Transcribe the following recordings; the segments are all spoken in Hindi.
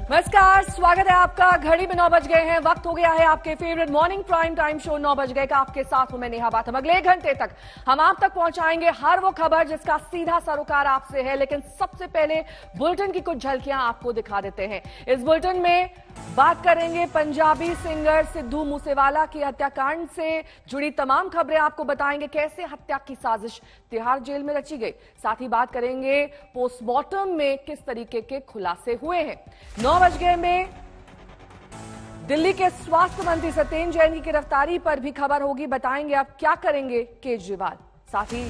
नमस्कार, स्वागत है आपका। घड़ी में 9 बज गए हैं, वक्त हो गया है आपके favourite morning prime time show 9 बज गए का। आपके साथ हूं मैं नेहा बाथम। अगले 1 घंटे तक हम आप तक पहुंचाएंगे हर वो खबर जिसका सीधा सरोकार आपसे है। लेकिन सबसे पहले बुलेटिन की कुछ झलकियां आपको दिखा देते हैं। इस बुलेटिन में बात करेंगे पंजाबी सिंगर सिद्धू मूसेवाला की हत्याकांड से जुड़ी तमाम खबरें आपको बताएंगे। कैसे हत्या की साजिश तिहाड़ जेल में रची गई। साथ ही बात करेंगे पोस्टमार्टम में किस तरीके के खुलासे हुए हैं। 9 बज गए में दिल्ली के स्वास्थ्य मंत्री सत्येंद्र जैन की गिरफ्तारी पर भी खबर होगी। बताएंगे अब क्या करेंगे केजरीवाल। साथ ही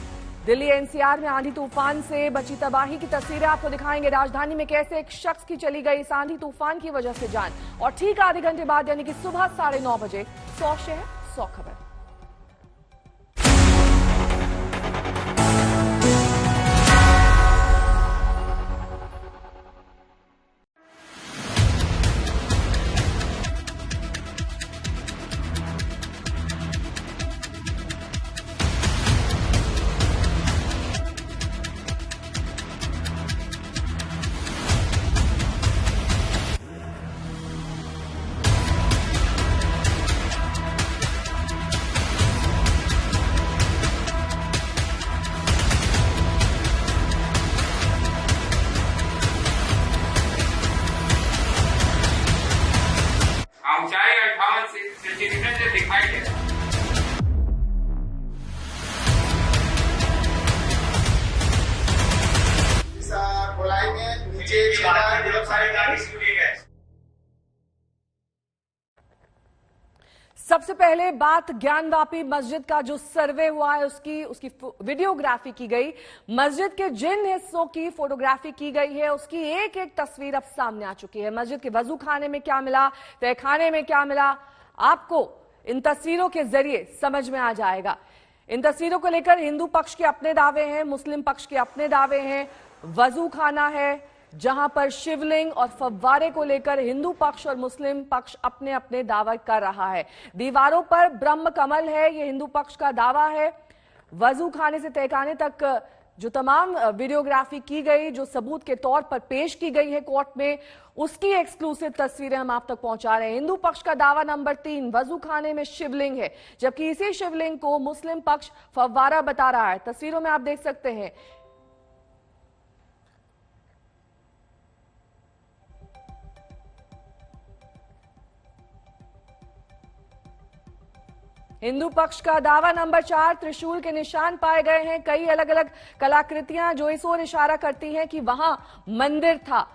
दिल्ली एनसीआर में आंधी तूफान से बची तबाही की तस्वीरें आपको दिखाएंगे। राजधानी में कैसे एक शख्स की चली गई इस आंधी तूफान की वजह से जान। और ठीक आधे घंटे बाद यानी कि सुबह 9:30 बजे 100 शहर 100 खबर। ऊंचाई 58 सेंटीमीटर से दिखाई दे रहा है। गोलाई में नीचे सबसे पहले बात ज्ञानवापी मस्जिद का जो सर्वे हुआ है उसकी वीडियोग्राफी की गई। मस्जिद के जिन हिस्सों की फोटोग्राफी की गई है उसकी एक एक तस्वीर अब सामने आ चुकी है। मस्जिद के वजू खाने में क्या मिला, तहखाने में क्या मिला, आपको इन तस्वीरों के जरिए समझ में आ जाएगा। इन तस्वीरों को लेकर हिंदू पक्ष के अपने दावे हैं, मुस्लिम पक्ष के अपने दावे हैं। वजू खाना है जहां पर शिवलिंग और फव्वारे को लेकर हिंदू पक्ष और मुस्लिम पक्ष अपने अपने दावा कर रहा है। दीवारों पर ब्रह्म कमल है, ये हिंदू पक्ष का दावा है। वजू खाने से तहखाने तक जो तमाम वीडियोग्राफी की गई, जो सबूत के तौर पर पेश की गई है कोर्ट में, उसकी एक्सक्लूसिव तस्वीरें हम आप तक पहुंचा रहे हैं। हिंदू पक्ष का दावा नंबर 3, वजू खाने में शिवलिंग है, जबकि इसी शिवलिंग को मुस्लिम पक्ष फव्वारा बता रहा है। तस्वीरों में आप देख सकते हैं हिंदू पक्ष का दावा नंबर 4, त्रिशूल के निशान पाए गए हैं। कई अलग अलग कलाकृतियां जो इस ओर इशारा करती हैं कि वहां मंदिर था।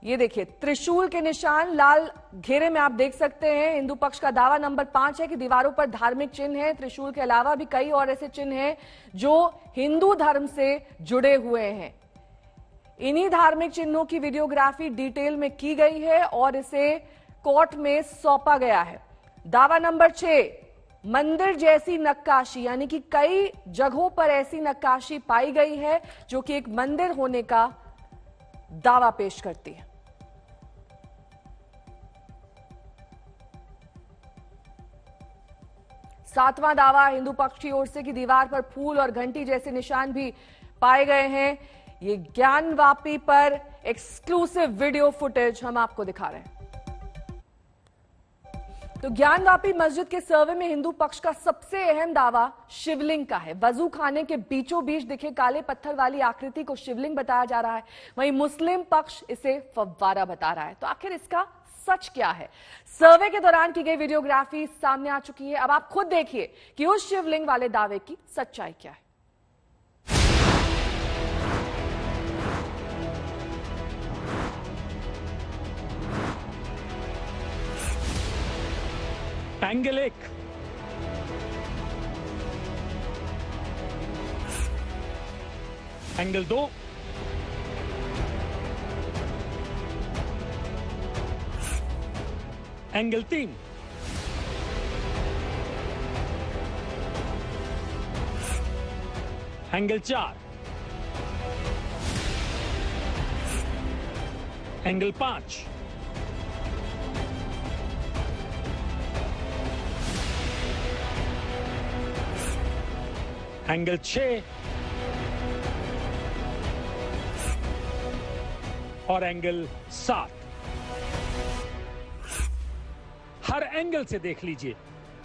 ये देखिए त्रिशूल के निशान लाल घेरे में आप देख सकते हैं। हिंदू पक्ष का दावा नंबर 5 है कि दीवारों पर धार्मिक चिन्ह हैं। त्रिशूल के अलावा भी कई और ऐसे चिन्ह हैं जो हिंदू धर्म से जुड़े हुए हैं। इन्हीं धार्मिक चिन्हों की वीडियोग्राफी डिटेल में की गई है और इसे कोर्ट में सौंपा गया है। दावा नंबर 6, मंदिर जैसी नक्काशी, यानी कि कई जगहों पर ऐसी नक्काशी पाई गई है जो कि एक मंदिर होने का दावा पेश करती है। सातवां दावा हिंदू पक्ष की ओर से कि दीवार पर फूल और घंटी जैसे निशान भी पाए गए हैं। ये ज्ञानवापी पर एक्सक्लूसिव वीडियो फुटेज हम आपको दिखा रहे हैं। तो ज्ञानवापी मस्जिद के सर्वे में हिंदू पक्ष का सबसे अहम दावा शिवलिंग का है। वजू खाने के बीचों बीच दिखे काले पत्थर वाली आकृति को शिवलिंग बताया जा रहा है, वहीं मुस्लिम पक्ष इसे फव्वारा बता रहा है। तो आखिर इसका सच क्या है? सर्वे के दौरान की गई वीडियोग्राफी सामने आ चुकी है। अब आप खुद देखिए कि उस शिवलिंग वाले दावे की सच्चाई क्या है। Angle 1, angle 2, angle 3, angle 4, angle 5, angle 6 और एंगल 7। हर एंगल से देख लीजिए,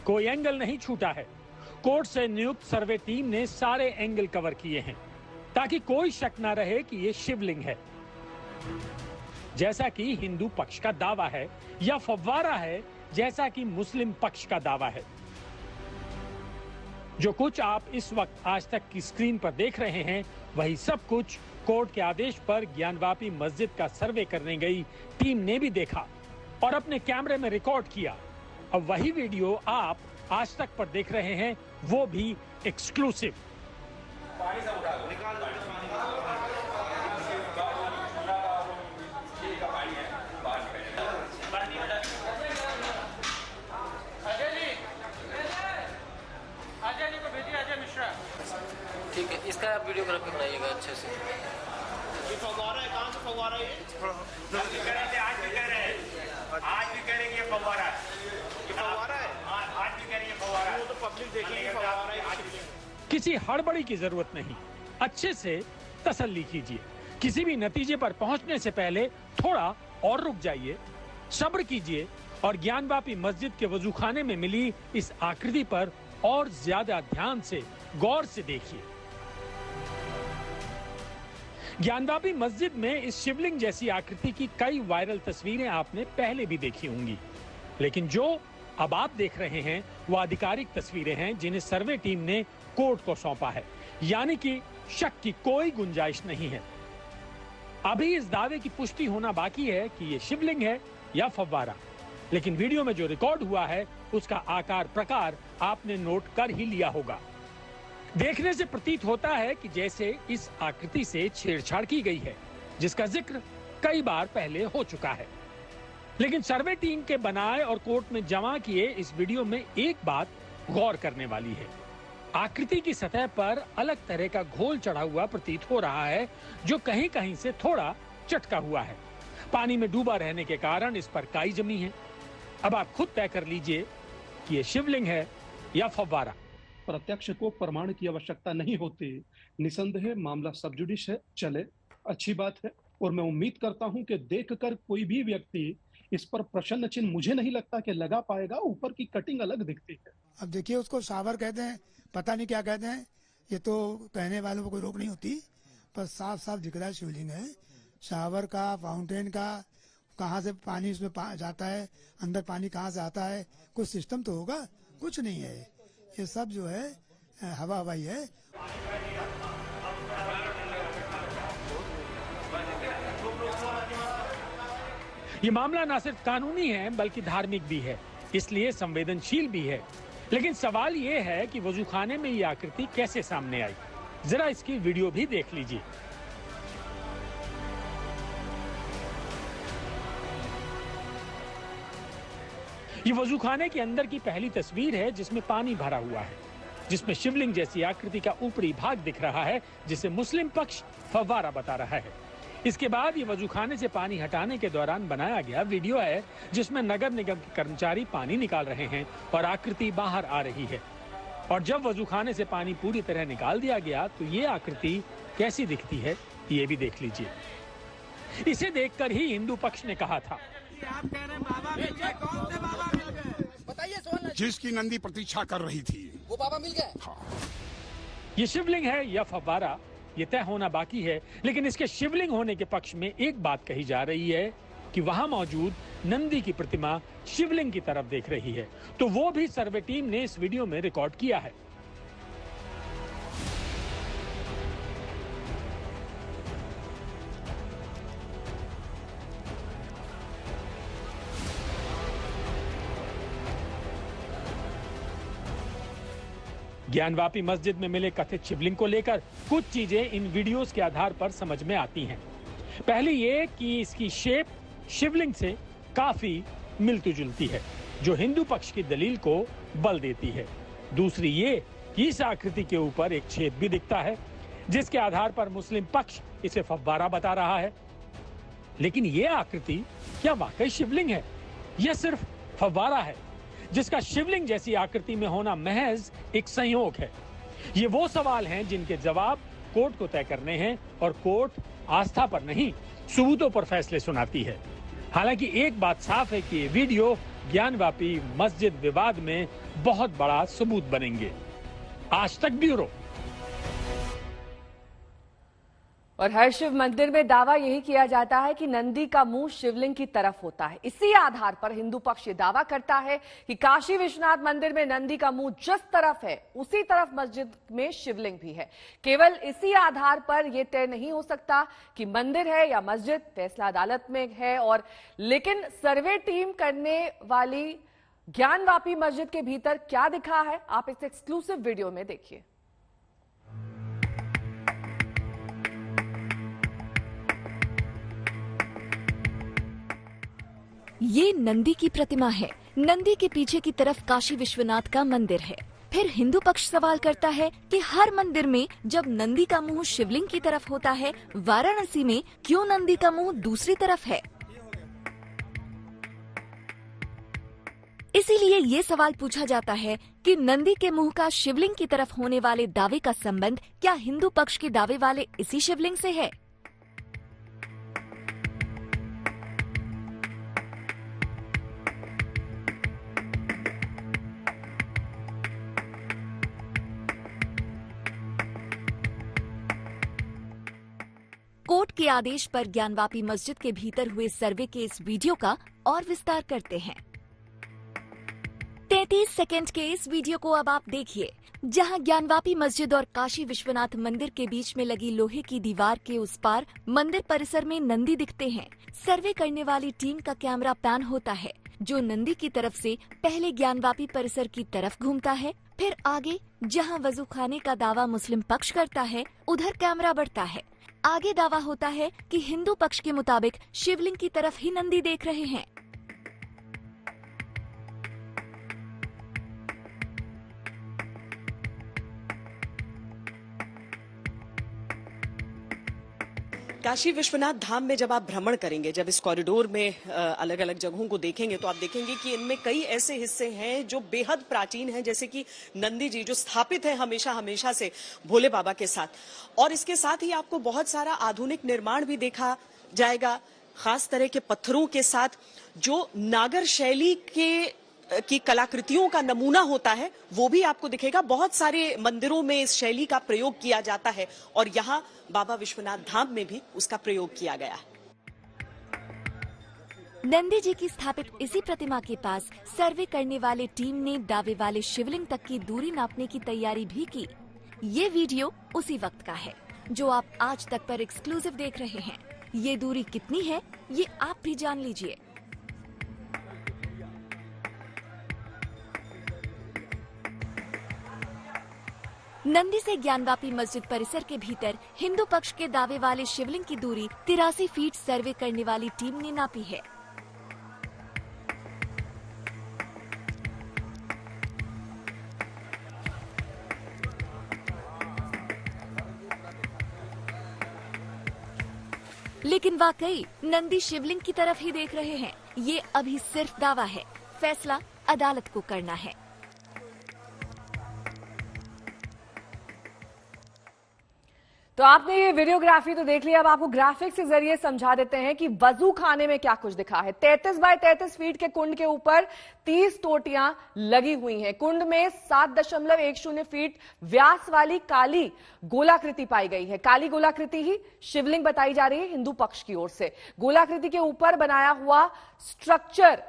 कोई एंगल नहीं छूटा है। कोर्ट से नियुक्त सर्वे टीम ने सारे एंगल कवर किए हैं ताकि कोई शक ना रहे कि यह शिवलिंग है, जैसा कि हिंदू पक्ष का दावा है, या फव्वारा है जैसा कि मुस्लिम पक्ष का दावा है। जो कुछ आप इस वक्त आज तक की स्क्रीन पर देख रहे हैं, वही सब कुछ कोर्ट के आदेश पर ज्ञानवापी मस्जिद का सर्वे करने गई टीम ने भी देखा और अपने कैमरे में रिकॉर्ड किया। अब वही वीडियो आप आज तक पर देख रहे हैं, वो भी एक्सक्लूसिव। ठीक है, इसका आप वीडियोग्राफी बनाइएगा अच्छे से। ये फव्वारा है, कहाँ से फव्वारा है ये? आज भी कह रहे थे, आज भी कह रहे हैं, आज भी कह रहे हैं ये फव्वारा है। ये फव्वारा है? आज भी कह रहे हैं ये फव्वारा है। वो तो पब्लिक देखेगी फव्वारा है आज भी। किसी हड़बड़ी की जरूरत नहीं, अच्छे से तसल्ली कीजिए। किसी भी नतीजे पर पहुंचने से पहले थोड़ा और रुक जाइए, सब्र कीजिए और ज्ञानवापी मस्जिद के वजूखाने में मिली इस आकृति पर और ज्यादा ध्यान से, गौर से देखिए। ज्ञानवापी मस्जिद में इस शिवलिंग जैसी आकृति की कई वायरल तस्वीरें आपने पहले भी देखी होंगी, लेकिन जो अब आप देख रहे हैं वो आधिकारिक तस्वीरें हैं जिन्हें सर्वे टीम ने कोर्ट को सौंपा है, यानी कि शक की कोई गुंजाइश नहीं है। अभी इस दावे की पुष्टि होना बाकी है कि ये शिवलिंग है या फव्वारा, लेकिन वीडियो में जो रिकॉर्ड हुआ है उसका आकार प्रकार आपने नोट कर ही लिया होगा। देखने से प्रतीत होता है कि जैसे इस आकृति से छेड़छाड़ की गई है, जिसका जिक्र कई बार पहले हो चुका है। लेकिन सर्वे टीम के बनाए और कोर्ट में जमा किए इस वीडियो में एक बात गौर करने वाली है। आकृति की सतह पर अलग तरह का घोल चढ़ा हुआ प्रतीत हो रहा है, जो कहीं कहीं से थोड़ा चटका हुआ है। पानी में डूबा रहने के कारण इस पर काई जमी है। अब आप खुद तय कर लीजिए कि ये शिवलिंग है या फव्वारा। प्रत्यक्ष को प्रमाण की आवश्यकता नहीं होती। निसंदेह मामला सब जुडिश है, चले, अच्छी बात है। और मैं उम्मीद करता हूं कि देखकर कोई भी व्यक्ति इस पर प्रश्न चिन्ह, मुझे नहीं लगता कि लगा पाएगा। ऊपर की कटिंग अलग दिखती है। अब देखिए, उसको शावर कहते हैं, पता नहीं क्या कहते हैं, ये तो कहने वालों को कोई रोक नहीं होती, पर साफ साफ दिख रहा है शिवलिंग है। शावर का, फाउंटेन का, कहाँ से पानी उसमें जाता है, अंदर पानी कहाँ से आता है, कुछ सिस्टम तो होगा, कुछ नहीं है। ये सब जो है हवा हवाई है। ये मामला न सिर्फ कानूनी है बल्कि धार्मिक भी है, इसलिए संवेदनशील भी है। लेकिन सवाल ये है कि वजूखाने में ये आकृति कैसे सामने आई। जरा इसकी वीडियो भी देख लीजिए। ये वजूखाने के अंदर की पहली तस्वीर है जिसमें पानी भरा हुआ है, जिसमें शिवलिंग जैसी आकृति का ऊपरी भाग दिख रहा है, जिसे मुस्लिम पक्ष फव्वारा बता रहा है। इसके बाद ये वजूखाने से पानी हटाने के दौरान बनाया गया वीडियो है, जिसमें नगर निगम के कर्मचारी पानी निकाल रहे हैं और आकृति बाहर आ रही है। और जब वजूखाने से पानी पूरी तरह निकाल दिया गया तो ये आकृति कैसी दिखती है, ये भी देख लीजिए। इसे देखकर ही हिंदू पक्ष ने कहा था, जिसकी नंदी प्रतीक्षा कर रही थी वो बाबा मिल गए। हाँ। ये शिवलिंग है या फव्वारा, ये तय होना बाकी है। लेकिन इसके शिवलिंग होने के पक्ष में एक बात कही जा रही है कि वहां मौजूद नंदी की प्रतिमा शिवलिंग की तरफ देख रही है, तो वो भी सर्वे टीम ने इस वीडियो में रिकॉर्ड किया है। ज्ञानवापी मस्जिद में मिले कथित शिवलिंग को लेकर कुछ चीजें इन वीडियोस के आधार पर समझ में आती हैं। पहली ये कि इसकी शेप शिवलिंग से काफी मिलती जुलती है, जो हिंदू पक्ष की दलील को बल देती है। दूसरी ये कि इस आकृति के ऊपर एक छेद भी दिखता है, जिसके आधार पर मुस्लिम पक्ष इसे फव्वारा बता रहा है। लेकिन ये आकृति क्या वाकई शिवलिंग है या सिर्फ फव्वारा है, जिसका शिवलिंग जैसी आकृति में होना महज एक संयोग है? ये वो सवाल हैं जिनके जवाब कोर्ट को तय करने हैं और कोर्ट आस्था पर नहीं, सबूतों पर फैसले सुनाती है। हालांकि एक बात साफ है कि ये वीडियो ज्ञानवापी मस्जिद विवाद में बहुत बड़ा सबूत बनेंगे। आज तक ब्यूरो। और हर शिव मंदिर में दावा यही किया जाता है कि नंदी का मुंह शिवलिंग की तरफ होता है। इसी आधार पर हिंदू पक्ष ये दावा करता है कि काशी विश्वनाथ मंदिर में नंदी का मुंह जिस तरफ है उसी तरफ मस्जिद में शिवलिंग भी है। केवल इसी आधार पर यह तय नहीं हो सकता कि मंदिर है या मस्जिद, फैसला अदालत में है। और लेकिन सर्वे टीम करने वाली ज्ञानवापी मस्जिद के भीतर क्या दिखा है, आप इस एक्सक्लूसिव वीडियो में देखिए। ये नंदी की प्रतिमा है। नंदी के पीछे की तरफ काशी विश्वनाथ का मंदिर है। फिर हिंदू पक्ष सवाल करता है कि हर मंदिर में जब नंदी का मुंह शिवलिंग की तरफ होता है, वाराणसी में क्यों नंदी का मुंह दूसरी तरफ है? इसीलिए ये सवाल पूछा जाता है कि नंदी के मुंह का शिवलिंग की तरफ होने वाले दावे का संबंध क्या हिंदू पक्ष के दावे वाले इसी शिवलिंग से है? कोर्ट के आदेश पर ज्ञानवापी मस्जिद के भीतर हुए सर्वे के इस वीडियो का और विस्तार करते हैं। 33 सेकंड के इस वीडियो को अब आप देखिए, जहां ज्ञानवापी मस्जिद और काशी विश्वनाथ मंदिर के बीच में लगी लोहे की दीवार के उस पार मंदिर परिसर में नंदी दिखते हैं। सर्वे करने वाली टीम का कैमरा पैन होता है, जो नंदी की तरफ से पहले ज्ञानवापी परिसर की तरफ घूमता है, फिर आगे जहां वजू खाने का दावा मुस्लिम पक्ष करता है, उधर कैमरा बढ़ता है। आगे दावा होता है कि हिंदू पक्ष के मुताबिक शिवलिंग की तरफ ही नंदी देख रहे हैं। काशी विश्वनाथ धाम में जब आप भ्रमण करेंगे, जब इस कॉरिडोर में अलग अलग जगहों को देखेंगे, तो आप देखेंगे कि इनमें कई ऐसे हिस्से हैं जो बेहद प्राचीन हैं, जैसे कि नंदी जी जो स्थापित है हमेशा से भोले बाबा के साथ। और इसके साथ ही आपको बहुत सारा आधुनिक निर्माण भी देखा जाएगा, खास तरह के पत्थरों के साथ जो नागर शैली की कलाकृतियों का नमूना होता है, वो भी आपको दिखेगा। बहुत सारे मंदिरों में इस शैली का प्रयोग किया जाता है और यहाँ बाबा विश्वनाथ धाम में भी उसका प्रयोग किया गया है। नंदी जी की स्थापित इसी प्रतिमा के पास सर्वे करने वाले टीम ने दावे वाले शिवलिंग तक की दूरी नापने की तैयारी भी की। ये वीडियो उसी वक्त का है जो आप आज तक पर एक्सक्लूसिव देख रहे हैं। ये दूरी कितनी है, ये आप भी जान लीजिए। नंदी से ज्ञानवापी मस्जिद परिसर के भीतर हिंदू पक्ष के दावे वाले शिवलिंग की दूरी 83 फीट सर्वे करने वाली टीम ने नापी है। लेकिन वाकई नंदी शिवलिंग की तरफ ही देख रहे हैं, ये अभी सिर्फ दावा है। फैसला अदालत को करना है। तो आपने ये वीडियोग्राफी तो देख लिया, अब आपको ग्राफिक्स के जरिए समझा देते हैं कि वजू खाने में क्या कुछ दिखा है। 33 बाय 33 फीट के कुंड के ऊपर 30 टोटियां लगी हुई हैं। कुंड में 7.10 फीट व्यास वाली काली गोलाकृति पाई गई है। काली गोलाकृति ही शिवलिंग बताई जा रही है हिंदू पक्ष की ओर से। गोलाकृति के ऊपर बनाया हुआ स्ट्रक्चर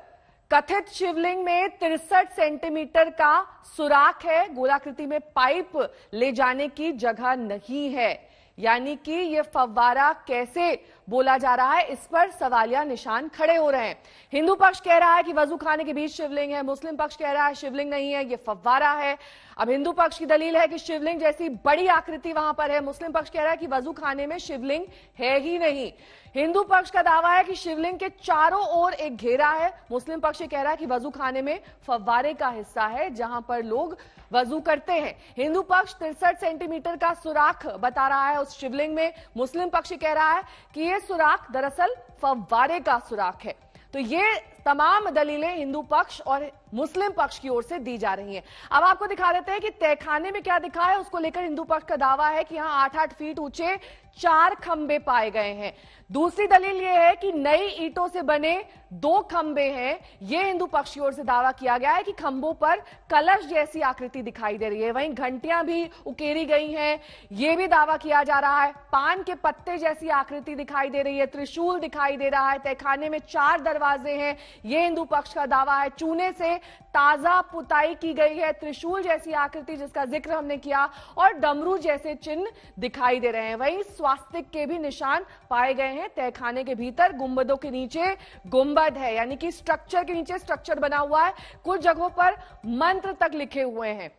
कथित शिवलिंग में 63 सेंटीमीटर का सुराख है। गोलाकृति में पाइप ले जाने की जगह नहीं है, यानी कि ये फव्वारा कैसे बोला जा रहा है, इस पर सवालिया निशान खड़े हो रहे हैं। हिंदू पक्ष कह रहा है कि वजू खाने के बीच शिवलिंग है, मुस्लिम पक्ष कह रहा है शिवलिंग नहीं है, ये फव्वारा है। अब हिंदू पक्ष की दलील है कि शिवलिंग जैसी बड़ी आकृति वहां पर है, मुस्लिम पक्ष कह रहा है कि वजू खाने में शिवलिंग है ही नहीं। हिंदू पक्ष का दावा है कि शिवलिंग के चारों ओर एक घेरा है, मुस्लिम पक्ष कह रहा है कि वजू खाने में फव्वारे का हिस्सा है जहां पर लोग वजू करते हैं। हिंदू पक्ष 63 सेंटीमीटर का सुराख बता रहा है उस शिवलिंग में, मुस्लिम पक्ष कह रहा है कि यह सुराख दरअसल फव्वारे का सुराख है। तो ये तमाम दलीलें हिंदू पक्ष और मुस्लिम पक्ष की ओर से दी जा रही हैं। अब आपको दिखा देते हैं कि तहखाने में क्या दिखा है। उसको लेकर हिंदू पक्ष का दावा है कि यहां 8-8 फीट ऊंचे 4 खंबे पाए गए हैं। दूसरी दलील यह है कि नई ईंटों से बने 2 खंबे हैं। यह हिंदू पक्ष की ओर से दावा किया गया है कि खंभों पर कलश जैसी आकृति दिखाई दे रही है। वहीं घंटियां भी उकेरी गई हैं, यह भी दावा किया जा रहा है। पान के पत्ते जैसी आकृति दिखाई दे रही है, त्रिशूल दिखाई दे रहा है। तहखाने में 4 दरवाजे हैं, यह हिंदू पक्ष का दावा है। चूने से ताजा पुताई की गई है, त्रिशूल जैसी आकृति जिसका जिक्र हमने किया, और डमरू जैसे चिन्ह दिखाई दे रहे हैं। वहीं स्वास्तिक के भी निशान पाए गए हैं। तहखाने के भीतर गुंबदों के नीचे गुंबद है, यानी कि स्ट्रक्चर के नीचे स्ट्रक्चर बना हुआ है। कुछ जगहों पर मंत्र तक लिखे हुए हैं।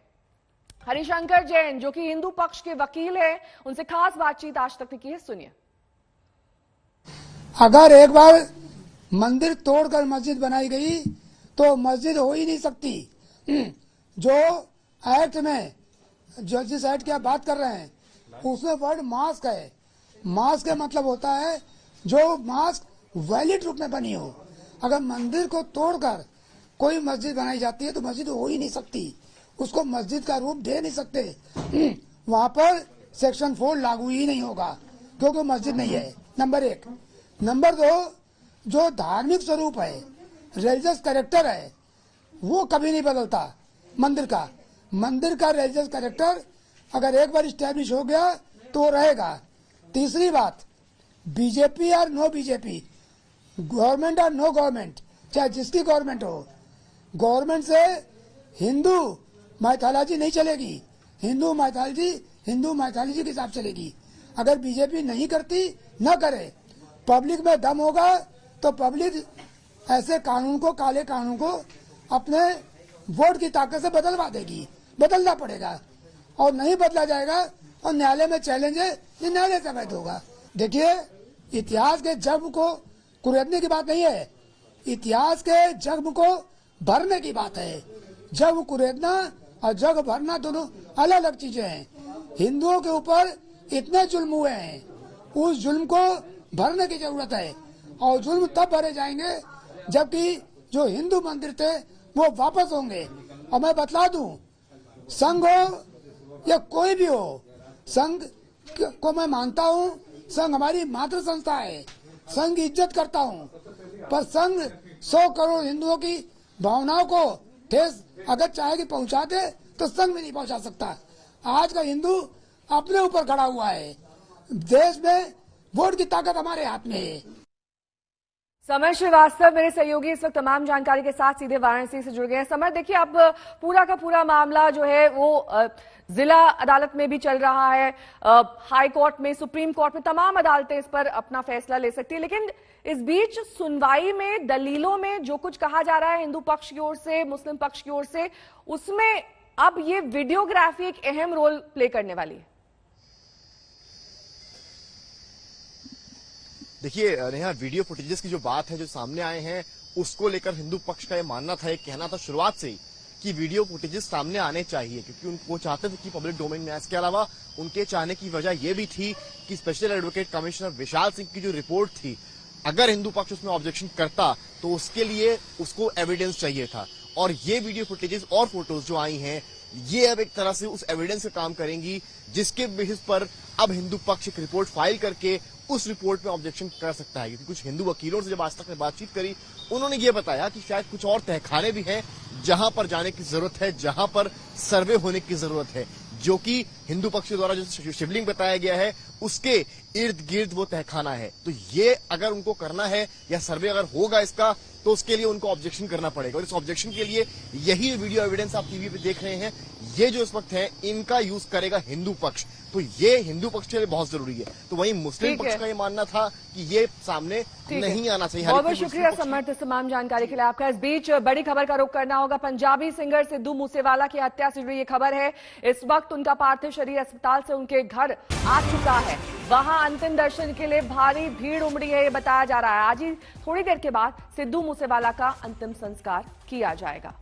हरिशंकर जैन जो कि हिंदू पक्ष के वकील हैं, उनसे खास बातचीत आज तक ने की है, सुनिए। अगर एक बार मंदिर तोड़कर मस्जिद बनाई गई तो मस्जिद हो ही नहीं सकती। जो एक्ट में जो जिस एक्ट की आप बात कर रहे हैं उसमें वर्ड मास्क है। मास्क का मतलब होता है जो मास्क वैलिड रूप में बनी हो। अगर मंदिर को तोड़कर कोई मस्जिद बनाई जाती है तो मस्जिद हो ही नहीं सकती, उसको मस्जिद का रूप दे नहीं सकते। वहां पर सेक्शन 4 लागू ही नहीं होगा क्योंकि मस्जिद नहीं है, नंबर 1। नंबर 2, जो धार्मिक स्वरूप है, रिलीजियस कैरेक्टर है, वो कभी नहीं बदलता। मंदिर का रिलीजियस कैरेक्टर अगर एक बार स्टैब्लिश हो गया तो वो रहेगा। तीसरी बात, बीजेपी और नो बीजेपी, गवर्नमेंट और नो गवर्नमेंट, चाहे जिसकी गवर्नमेंट हो, गवर्नमेंट से हिंदू माइथोलॉजी नहीं चलेगी। हिंदू माइथोलॉजी के हिसाब चलेगी। अगर बीजेपी नहीं करती, न करे, पब्लिक में दम होगा तो पब्लिक ऐसे कानून को, काले कानून को अपने वोट की ताकत से बदलवा देगी। बदलना पड़ेगा और नहीं बदला जाएगा और न्यायालय में चैलेंज है, ये न्यायालय से वैध होगा। देखिए, इतिहास के जख्म को कुरेदने की बात नहीं है, इतिहास के जख्म को भरने की बात है। जख्म कुरेदना और जग भरना दोनों अलग अलग चीजें हैं। हिंदुओं के ऊपर इतने जुल्म हुए हैं, उस जुल्म को भरने की जरूरत है। और जुल्म तब भरे जाएंगे जबकि जो हिंदू मंदिर थे वो वापस होंगे। और मैं बतला दूं, संघ हो या कोई भी हो, संघ को मैं मानता हूं, संघ हमारी मातृ संस्था है, संघ की इज्जत करता हूं, पर संघ 100 करोड़ हिंदुओं की भावनाओं को ठेस अगर चाहे कि पहुंचा दे तो संघ में नहीं पहुंचा सकता। आज का हिंदू अपने ऊपर खड़ा हुआ है। देश में वोट की ताकत हमारे हाथ में है। समर श्रीवास्तव मेरे सहयोगी इस वक्त तमाम जानकारी के साथ सीधे वाराणसी से जुड़ गए हैं। समर, देखिए, अब पूरा का पूरा मामला जो है वो जिला अदालत में भी चल रहा है, हाई कोर्ट में, सुप्रीम कोर्ट में, तमाम अदालतें इस पर अपना फैसला ले सकती है। लेकिन इस बीच सुनवाई में, दलीलों में जो कुछ कहा जा रहा है हिंदू पक्ष की ओर से, मुस्लिम पक्ष की ओर से, उसमें अब ये वीडियोग्राफी एक अहम रोल प्ले करने वाली है। देखिए नेहा, वीडियो फुटेजेस की जो बात है, जो सामने आए हैं, उसको लेकर हिंदू पक्ष का ये मानना था, ये कहना था शुरुआत से ही कि वीडियो फुटेजेस सामने आने चाहिए, क्योंकि वो चाहते थे कि पब्लिक डोमेन में। इसके अलावा उनके चाहने की वजह यह भी थी कि special advocate commissioner Vishal Singh की जो रिपोर्ट थी, अगर हिंदू पक्ष उसमें ऑब्जेक्शन करता तो उसके लिए उसको एविडेंस चाहिए था। और ये वीडियो फुटेजेस और फोटोज जो आई हैं, ये अब एक तरह से उस एविडेंस का काम करेंगी, जिसके बेसिस पर अब हिंदू पक्ष एक रिपोर्ट फाइल करके उस रिपोर्ट में ऑब्जेक्शन कर सकता है। क्योंकि कुछ हिंदू वकीलों से जब आज तक ने बातचीत करी, उन्होंने ये बताया कि शायद कुछ और तहखाने भी हैं जहां पर जाने की जरूरत है, जहां पर सर्वे होने की जरूरत है, जो कि हिंदू पक्ष द्वारा जो शिवलिंग बताया गया है उसके इर्द गिर्द वो तहखाना है। तो ये अगर उनको करना है या सर्वे अगर होगा इसका, तो उसके लिए उनको ऑब्जेक्शन करना पड़ेगा। और इस ऑब्जेक्शन के लिए यही वीडियो एविडेंस आप टीवी पे देख रहे हैं, ये जो इस वक्त है, इनका यूज करेगा हिंदू पक्ष। तो ये हिंदू पक्ष के लिए बहुत जरूरी है। तो वहीं मुस्लिम पक्ष का ये मानना था कि ये सामने नहीं आना चाहिए। बहुत बहुत शुक्रिया समर्थ, तमाम जानकारी के लिए आपका। इस बीच बड़ी खबर का रुख करना होगा। पंजाबी सिंगर सिद्धू मूसेवाला की हत्या से जुड़ी ये खबर है। इस वक्त उनका पार्थिव शरीर अस्पताल से उनके घर आ चुका है। वहां अंतिम दर्शन के लिए भारी भीड़ उमड़ी है, ये बताया जा रहा है। आज ही थोड़ी देर के बाद सिद्धू मूसेवाला का अंतिम संस्कार किया जाएगा।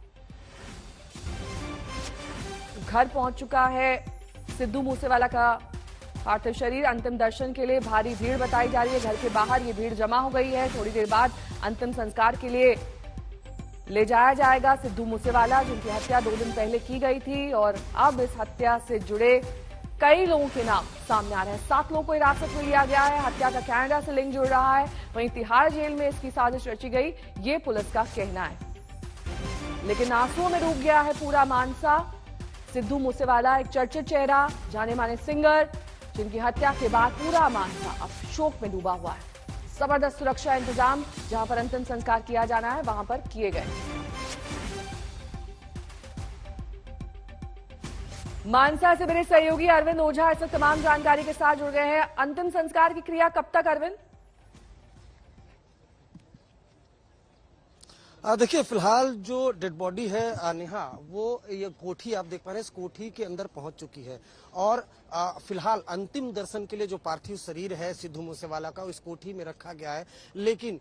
घर पहुंच चुका है सिद्धू मूसेवाला का पार्थिव शरीर। अंतिम दर्शन के लिए भारी भीड़ बताई जा रही है। घर के बाहर ये भीड़ जमा हो गई है। थोड़ी देर बाद अंतिम संस्कार के लिए ले जाया जाएगा सिद्धू मूसेवाला, जिनकी हत्या 2 दिन पहले की गई थी और अब इस हत्या से जुड़े कई लोगों के नाम सामने आ रहे हैं। 7 लोगों को हिरासत में लिया गया है। हत्या का कनाडा से लिंक जुड़ रहा है। वहीं तिहाड़ जेल में इसकी साजिश रची गई, ये पुलिस का कहना है। लेकिन आंसुओं में डूब गया है पूरा मानसा। सिद्धू मूसेवाला एक चर्चित चेहरा, जाने माने सिंगर, जिनकी हत्या के बाद पूरा मानसा अब शोक में डूबा हुआ है। जबरदस्त सुरक्षा इंतजाम जहां पर अंतिम संस्कार किया जाना है वहां पर किए गए। मानसा से मेरे सहयोगी अरविंद ओझा इस वक्त तमाम जानकारी के साथ जुड़ गए हैं। अंतिम संस्कार की क्रिया कब तक अरविंद? देखिए, फिलहाल जो डेड बॉडी है नेहा, वो ये कोठी आप देख पा रहे हैं, इस कोठी के अंदर पहुंच चुकी है और फिलहाल अंतिम दर्शन के लिए जो पार्थिव शरीर है सिद्धू मूसेवाला का, इस कोठी में रखा गया है। लेकिन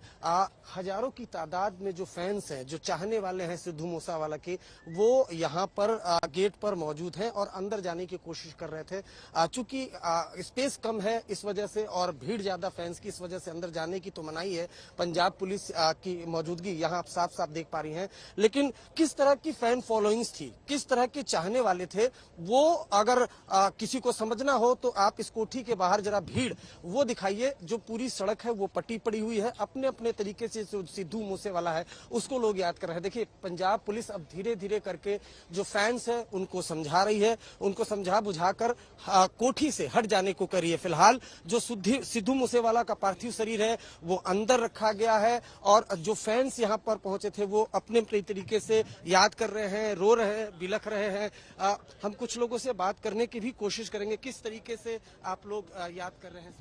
हजारों की तादाद में जो फैंस हैं, जो चाहने वाले हैं सिद्धू मूसेवाला के, वो यहाँ पर गेट पर मौजूद हैं और अंदर जाने की कोशिश कर रहे थे। चूंकि स्पेस कम है इस वजह से और भीड़ ज्यादा फैंस की, इस वजह से अंदर जाने की तो मनाही है। पंजाब पुलिस की मौजूदगी यहाँ आप साफ साफ देख पा रही हैं। लेकिन किस तरह की फैन फॉलोइंग्स थी, किस तरह के चाहने वाले थे, वो अगर किसी को समझना हो तो आप इस कोठी के बाहर जरा भीड़ वो दिखाइए। जो पूरी सड़क है वो पट्टी पड़ी हुई है। अपने अपने तरीके से जो सिद्धू मूसेवाला है उसको लोग याद कर रहे हैं। देखिए, पंजाब पुलिस अब धीरे धीरे करके जो फैंस है उनको समझा रही है, उनको समझा बुझाकर कोठी से हट जाने को कर रही है। फिलहाल जो सिद्धू मूसेवाला का पार्थिव शरीर है वो अंदर रखा गया है और जो फैंस यहाँ पर पहुंचे थे वो अपने अपने तरीके से याद कर रहे हैं, रो रहे हैं, बिलख रहे हैं। हम कुछ लोगों से बात करने की भी कोशिश करेंगे। किस तरीके से आप लोग याद कर रहे हैं?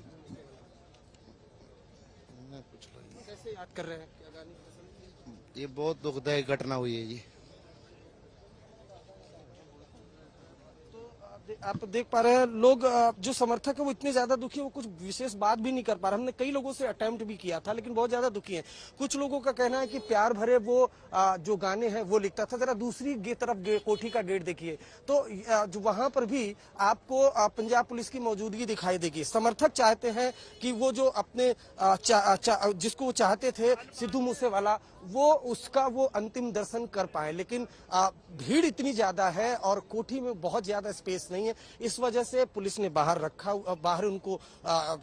कैसे याद कर रहे हैं? क्या गाने पसंद? ये बहुत दुखदायक घटना हुई है जी। आप देख पा रहे हैं लोग जो समर्थक है वो इतने ज्यादा दुखी है, वो कुछ विशेष बात भी नहीं कर पा रहे। हमने कई लोगों से अटेम्प्ट भी किया था लेकिन बहुत ज्यादा दुखी हैं। कुछ लोगों का कहना है कि प्यार भरे वो जो गाने हैं वो लिखता था। जरा दूसरी तरफ कोठी का गेट देखिए तो जो वहां पर भी आपको पंजाब पुलिस की मौजूदगी दिखाई देगी। समर्थक चाहते हैं कि वो जो अपने जिसको चाहते थे सिद्धू मूसेवाला, वो उसका वो अंतिम दर्शन कर पाए। लेकिन भीड़ इतनी ज्यादा है और कोठी में बहुत ज्यादा स्पेस नहीं है, इस वजह से पुलिस ने बाहर उनको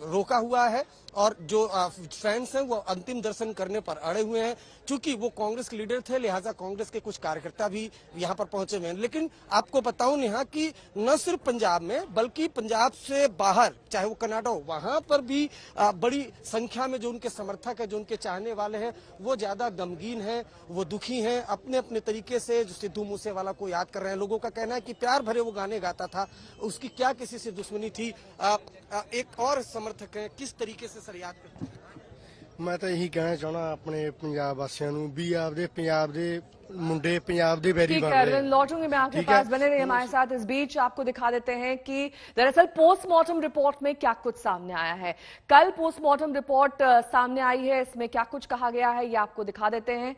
रोका हुआ है और जो फैंस हैं वो अंतिम दर्शन करने पर अड़े हुए हैं। चूंकि वो कांग्रेस के लीडर थे लिहाजा कांग्रेस के कुछ कार्यकर्ता भी यहाँ पर पहुंचे हुए हैं। लेकिन आपको बताऊं नेहा कि न सिर्फ पंजाब में बल्कि पंजाब से बाहर, चाहे वो कनाडा हो, वहां पर भी बड़ी संख्या में जो उनके समर्थक है, जो उनके चाहने वाले हैं, वो ज्यादा गमगीन हैं, वो दुखी हैं। अपने अपने तरीके से जो सिद्धू मूसेवाला को याद कर रहे हैं। लोगों का कहना है कि प्यार भरे वो गाने गाता था, उसकी क्या किसी से दुश्मनी थी। एक और समर्थक है, किस तरीके से सर याद करते हैं? मैं तो यही कहना चाहना अपने पंजाब वासियों ਨੂੰ भी आपदे पंजाब दे मुंडे पंजाब दे बैरी बन रहे हैं। लौटूंगी मैं आपके पास, बने रहिए हमारे साथ। इस बीच आपको दिखा देते हैं कि दरअसल पोस्टमार्टम रिपोर्ट में क्या कुछ सामने आया है। कल पोस्टमार्टम रिपोर्ट सामने आई है, इसमें क्या कुछ कहा गया है ये आपको दिखा देते हैं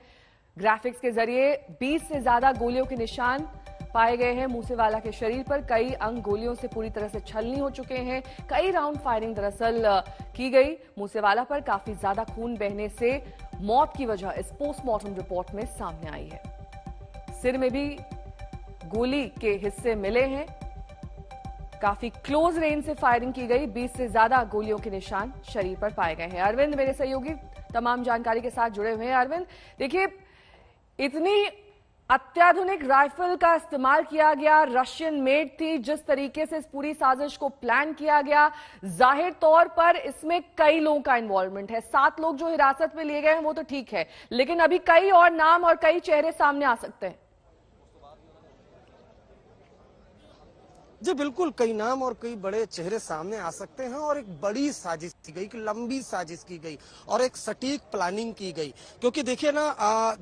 ग्राफिक्स के जरिए। 20 से ज्यादा गोलियों के निशान पाए गए हैं मूसेवाला के शरीर पर। कई अंग गोलियों से पूरी तरह से छलनी हो चुके हैं। कई राउंड फायरिंग दरअसल की गई मूसेवाला पर। काफी ज्यादा खून बहने से मौत की वजह इस पोस्टमार्टम रिपोर्ट में सामने आई है। सिर में भी गोली के हिस्से मिले हैं। काफी क्लोज रेंज से फायरिंग की गई। 20 से ज्यादा गोलियों के निशान शरीर पर पाए गए हैं। अरविंद मेरे सहयोगी तमाम जानकारी के साथ जुड़े हुए हैं। अरविंद, देखिए, इतनी अत्याधुनिक राइफल का इस्तेमाल किया गया, रशियन मेड थी, जिस तरीके से इस पूरी साजिश को प्लान किया गया, जाहिर तौर पर इसमें कई लोगों का इन्वॉल्वमेंट है। 7 लोग जो हिरासत में लिए गए हैं वो तो ठीक है, लेकिन अभी कई और नाम और कई चेहरे सामने आ सकते हैं। जी बिल्कुल, कई नाम और कई बड़े चेहरे सामने आ सकते हैं और एक बड़ी साजिश की गई, कि लंबी साजिश की गई और एक सटीक प्लानिंग की गई। क्योंकि देखिए ना,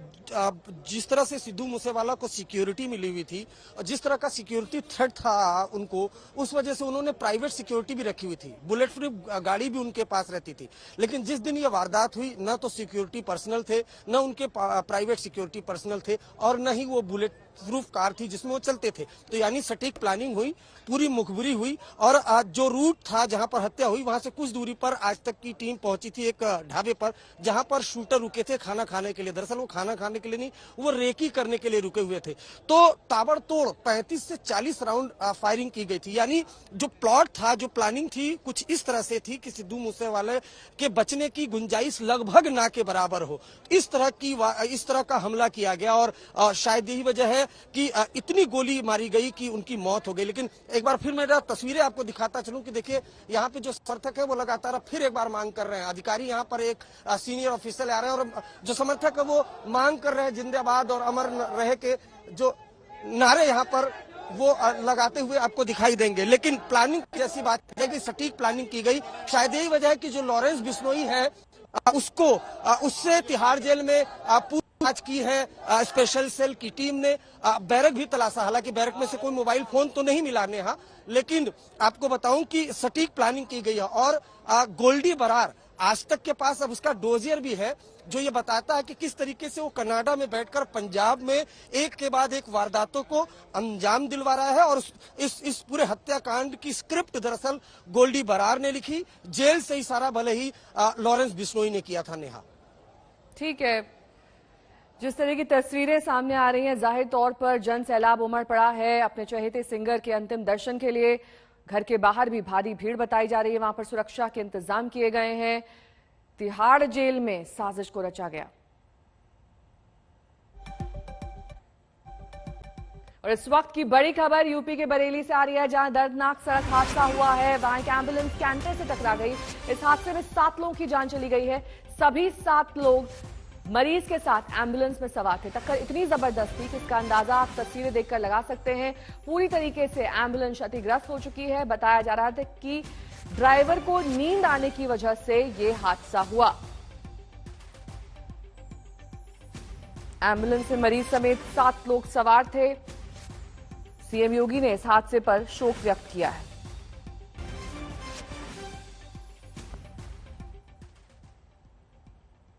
जिस तरह से सिद्धू मूसेवाला को सिक्योरिटी मिली हुई थी, जिस तरह का सिक्योरिटी थ्रेट था उनको, उस वजह से उन्होंने प्राइवेट सिक्योरिटी भी रखी हुई थी। बुलेट प्रूफ गाड़ी भी उनके पास रहती थी। लेकिन जिस दिन ये वारदात हुई, न तो सिक्योरिटी पर्सनल थे, न उनके प्राइवेट सिक्योरिटी पर्सनल थे और न ही वो बुलेट प्रूफ कार थी जिसमें वो चलते थे। तो यानी सटीक प्लानिंग हुई पूरी मुखबिरी हुई और जो रूट था जहां पर हत्या हुई वहां से कुछ दूरी पर आज तक की टीम पहुंची थी एक ढाबे पर, जहां पर शूटर रुके थे खाना खाने के लिए। दरअसल वो खाना खाने के लिए नहीं, वो रेकी करने के लिए रुके हुए थे। तो ताबड़तोड़ 35 से 40 राउंड फायरिंग की गई थी। यानी जो प्लॉट था, जो प्लानिंग थी, कुछ इस तरह से थी कि सिद्धू मूसेवाले के बचने की गुंजाइश लगभग ना के बराबर हो। इस तरह का हमला किया गया और शायद यही वजह है कि इतनी गोली मारी गई कि उनकी मौत हो गई। लेकिन एक बार फिर मैं तस्वीरें आपको दिखाता चलूं कि देखिए यहाँ पे जो समर्थक है वो लगातार फिर एक बार मांग कर रहे हैं। अधिकारी यहाँ पर एक सीनियर ऑफिसर आ रहे हैं और जो समर्थक है वो मांग कर रहे हैं जिंदाबाद और अमर रहे के जो नारे यहाँ पर वो लगाते हुए आपको दिखाई देंगे। लेकिन प्लानिंग जैसी बात है कि सटीक प्लानिंग की गई। शायद यही वजह है कि जो लॉरेंस बिश्नोई है उससे तिहाड़ जेल में जांच की है स्पेशल सेल की टीम ने। बैरक भी तलाशा, हालांकि बैरक में से कोई मोबाइल फोन तो नहीं मिला नेहा, लेकिन आपको बताऊं कि सटीक प्लानिंग की गई है। और गोल्डी बरार आज तक के पास अब उसका डोजियर भी है जो ये बताता है कि किस तरीके से वो कनाडा में बैठकर पंजाब में एक के बाद एक वारदातों को अंजाम दिलवा रहा है। और इस पूरे हत्याकांड की स्क्रिप्ट दरअसल गोल्डी बरार ने लिखी, जेल से ही सारा भले ही लॉरेंस बिश्नोई ने किया था। नेहा, ठीक है, जिस तरह की तस्वीरें सामने आ रही हैं, जाहिर तौर पर जन सैलाब उमड़ पड़ा है अपने चहेते सिंगर के अंतिम दर्शन के लिए। घर के बाहर भी भारी भीड़ बताई जा रही है, वहां पर सुरक्षा के इंतजाम किए गए हैं। तिहाड़ जेल में साजिश को रचा गया। और इस वक्त की बड़ी खबर यूपी के बरेली से आ रही है, जहां दर्दनाक सड़क हादसा हुआ है। वहां एक एम्बुलेंस कैंटर से टकरा गई। इस हादसे में 7 लोगों की जान चली गई है। सभी 7 लोग मरीज के साथ एम्बुलेंस में सवार थे। टक्कर इतनी जबरदस्त थी कि इसका अंदाजा आप तस्वीरें देखकर लगा सकते हैं। पूरी तरीके से एम्बुलेंस क्षतिग्रस्त हो चुकी है। बताया जा रहा था कि ड्राइवर को नींद आने की वजह से यह हादसा हुआ। एम्बुलेंस में मरीज समेत 7 लोग सवार थे। सीएम योगी ने इस हादसे पर शोक व्यक्त किया है।